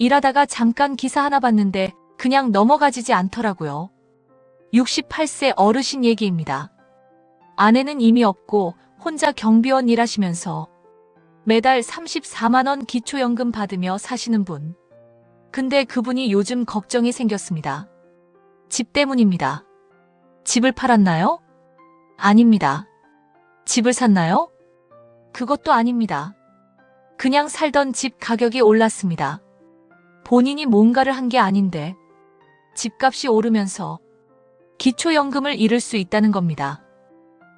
일하다가 잠깐 기사 하나 봤는데 그냥 넘어가지지 않더라고요. 68세 어르신 얘기입니다. 아내는 이미 없고 혼자 경비원 일하시면서 매달 34만 원 기초연금 받으며 사시는 분. 근데 그분이 요즘 걱정이 생겼습니다. 집 때문입니다. 집을 팔았나요? 아닙니다. 집을 샀나요? 그것도 아닙니다. 그냥 살던 집 가격이 올랐습니다. 본인이 뭔가를 한 게 아닌데 집값이 오르면서 기초연금을 잃을 수 있다는 겁니다.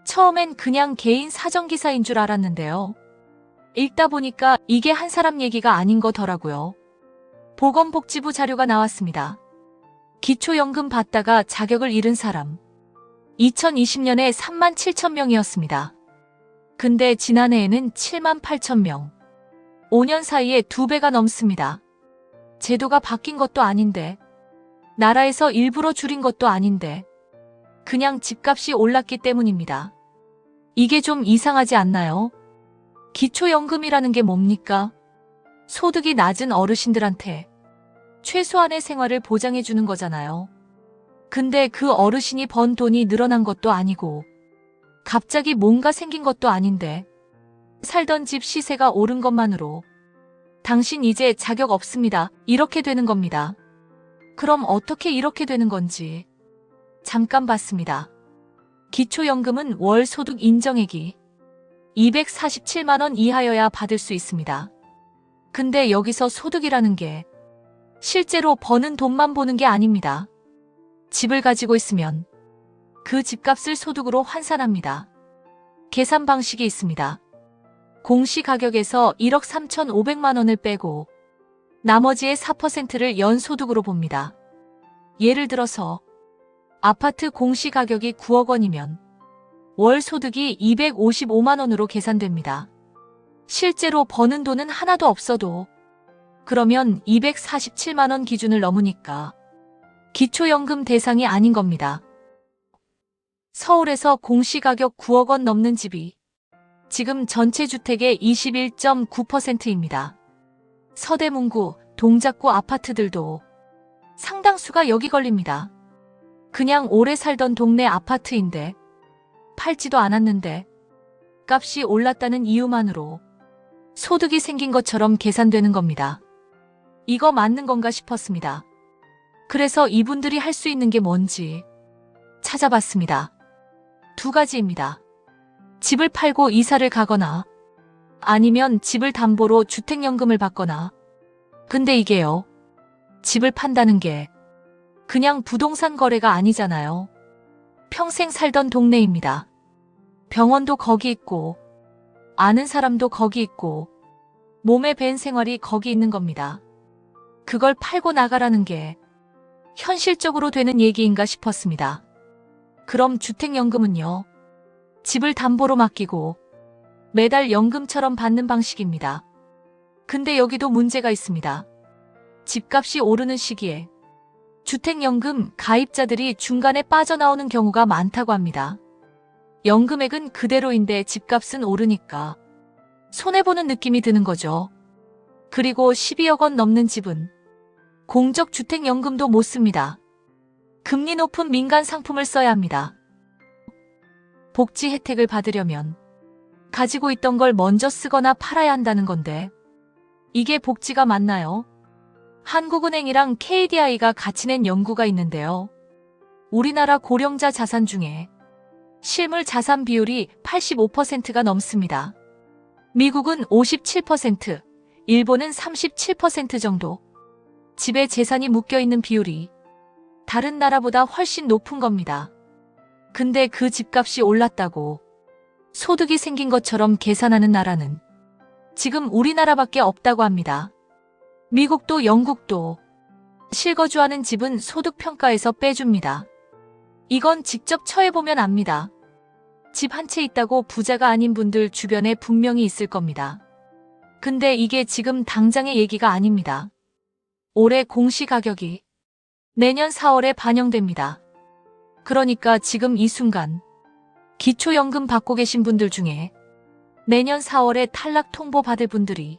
처음엔 그냥 개인 사정기사인 줄 알았는데요. 읽다 보니까 이게 한 사람 얘기가 아닌 거더라고요. 보건복지부 자료가 나왔습니다. 기초연금 받다가 자격을 잃은 사람. 2020년에 3만 7천 명이었습니다. 근데 지난해에는 7만 8천 명. 5년 사이에 2배가 넘습니다. 제도가 바뀐 것도 아닌데, 나라에서 일부러 줄인 것도 아닌데, 그냥 집값이 올랐기 때문입니다. 이게 좀 이상하지 않나요? 기초연금이라는 게 뭡니까? 소득이 낮은 어르신들한테 최소한의 생활을 보장해 주는 거잖아요. 근데 그 어르신이 번 돈이 늘어난 것도 아니고 갑자기 뭔가 생긴 것도 아닌데 살던 집 시세가 오른 것만으로 당신 이제 자격 없습니다. 이렇게 되는 겁니다. 그럼 어떻게 이렇게 되는 건지 잠깐 봤습니다. 기초연금은 월 소득 인정액이 247만 원 이하여야 받을 수 있습니다. 근데 여기서 소득이라는 게 실제로 버는 돈만 보는 게 아닙니다. 집을 가지고 있으면 그 집값을 소득으로 환산합니다. 계산 방식이 있습니다. 공시가격에서 1억 3,500만 원을 빼고 나머지의 4%를 연소득으로 봅니다. 예를 들어서 아파트 공시가격이 9억 원이면 월 소득이 255만 원으로 계산됩니다. 실제로 버는 돈은 하나도 없어도 그러면 247만 원 기준을 넘으니까 기초연금 대상이 아닌 겁니다. 서울에서 공시가격 9억 원 넘는 집이 지금 전체 주택의 21.9%입니다. 서대문구, 동작구 아파트들도 상당수가 여기 걸립니다. 그냥 오래 살던 동네 아파트인데 팔지도 않았는데 값이 올랐다는 이유만으로 소득이 생긴 것처럼 계산되는 겁니다. 이거 맞는 건가 싶었습니다. 그래서 이분들이 할 수 있는 게 뭔지 찾아봤습니다. 2가지입니다. 집을 팔고 이사를 가거나 아니면 집을 담보로 주택연금을 받거나. 근데 이게요. 집을 판다는 게 그냥 부동산 거래가 아니잖아요. 평생 살던 동네입니다. 병원도 거기 있고 아는 사람도 거기 있고 몸에 밴 생활이 거기 있는 겁니다. 그걸 팔고 나가라는 게 현실적으로 되는 얘기인가 싶었습니다. 그럼 주택연금은요? 집을 담보로 맡기고 매달 연금처럼 받는 방식입니다. 근데 여기도 문제가 있습니다. 집값이 오르는 시기에 주택연금 가입자들이 중간에 빠져나오는 경우가 많다고 합니다. 연금액은 그대로인데 집값은 오르니까 손해보는 느낌이 드는 거죠. 그리고 12억 원 넘는 집은 공적주택연금도 못 씁니다. 금리 높은 민간 상품을 써야 합니다. 복지 혜택을 받으려면 가지고 있던 걸 먼저 쓰거나 팔아야 한다는 건데 이게 복지가 맞나요? 한국은행이랑 KDI가 같이 낸 연구가 있는데요. 우리나라 고령자 자산 중에 실물 자산 비율이 85%가 넘습니다. 미국은 57%, 일본은 37% 정도. 집에 재산이 묶여있는 비율이 다른 나라보다 훨씬 높은 겁니다. 근데 그 집값이 올랐다고 소득이 생긴 것처럼 계산하는 나라는 지금 우리나라밖에 없다고 합니다. 미국도 영국도 실거주하는 집은 소득평가에서 빼줍니다. 이건 직접 처해보면 압니다. 집 한 채 있다고 부자가 아닌 분들 주변에 분명히 있을 겁니다. 근데 이게 지금 당장의 얘기가 아닙니다. 올해 공시가격이 내년 4월에 반영됩니다. 그러니까 지금 이 순간 기초연금 받고 계신 분들 중에 내년 4월에 탈락 통보 받을 분들이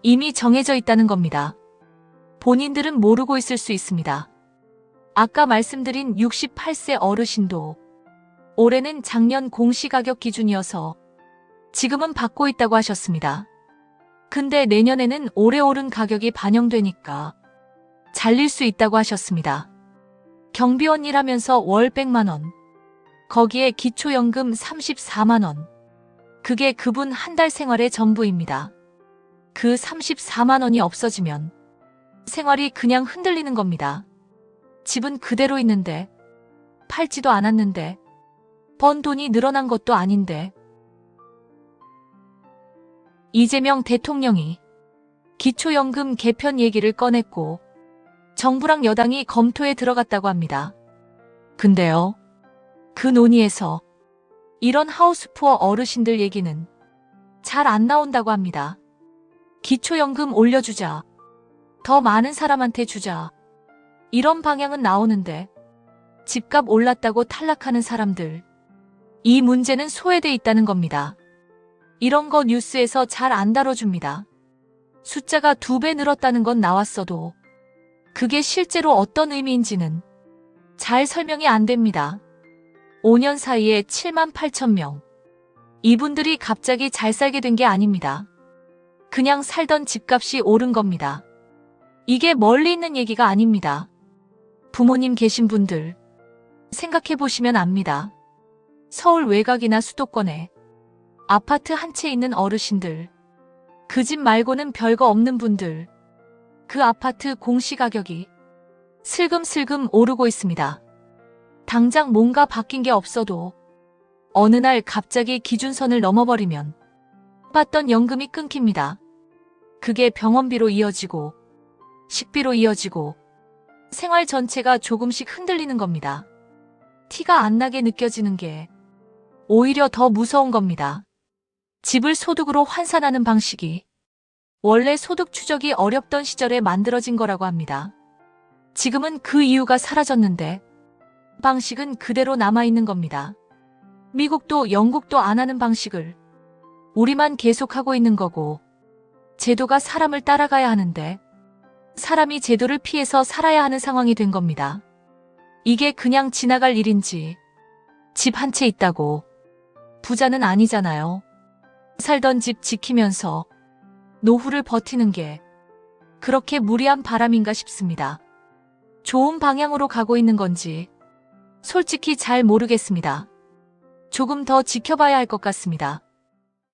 이미 정해져 있다는 겁니다. 본인들은 모르고 있을 수 있습니다. 아까 말씀드린 68세 어르신도 올해는 작년 공시가격 기준이어서 지금은 받고 있다고 하셨습니다. 근데 내년에는 올해 오른 가격이 반영되니까 잘릴 수 있다고 하셨습니다. 경비원 일하면서 월 100만 원, 거기에 기초연금 34만 원. 그게 그분 한 달 생활의 전부입니다. 그 34만 원이 없어지면 생활이 그냥 흔들리는 겁니다. 집은 그대로 있는데, 팔지도 않았는데, 번 돈이 늘어난 것도 아닌데. 이재명 대통령이 기초연금 개편 얘기를 꺼냈고 정부랑 여당이 검토에 들어갔다고 합니다. 근데요, 그 논의에서 이런 하우스푸어 어르신들 얘기는 잘 안 나온다고 합니다. 기초연금 올려주자, 더 많은 사람한테 주자, 이런 방향은 나오는데 집값 올랐다고 탈락하는 사람들, 이 문제는 소외돼 있다는 겁니다. 이런 거 뉴스에서 잘 안 다뤄줍니다. 숫자가 2배 늘었다는 건 나왔어도 그게 실제로 어떤 의미인지는 잘 설명이 안 됩니다. 5년 사이에 7만 8천 명. 이분들이 갑자기 잘 살게 된 게 아닙니다. 그냥 살던 집값이 오른 겁니다. 이게 멀리 있는 얘기가 아닙니다. 부모님 계신 분들 생각해 보시면 압니다. 서울 외곽이나 수도권에 아파트 한 채 있는 어르신들, 그 집 말고는 별거 없는 분들, 그 아파트 공시가격이 슬금슬금 오르고 있습니다. 당장 뭔가 바뀐 게 없어도 어느 날 갑자기 기준선을 넘어버리면 받던 연금이 끊깁니다. 그게 병원비로 이어지고 식비로 이어지고 생활 전체가 조금씩 흔들리는 겁니다. 티가 안 나게 느껴지는 게 오히려 더 무서운 겁니다. 집을 소득으로 환산하는 방식이 원래 소득 추적이 어렵던 시절에 만들어진 거라고 합니다. 지금은 그 이유가 사라졌는데 방식은 그대로 남아있는 겁니다. 미국도 영국도 안 하는 방식을 우리만 계속하고 있는 거고, 제도가 사람을 따라가야 하는데 사람이 제도를 피해서 살아야 하는 상황이 된 겁니다. 이게 그냥 지나갈 일인지, 집 한 채 있다고 부자는 아니잖아요. 살던 집 지키면서 노후를 버티는 게 그렇게 무리한 바람인가 싶습니다. 좋은 방향으로 가고 있는 건지 솔직히 잘 모르겠습니다. 조금 더 지켜봐야 할 것 같습니다.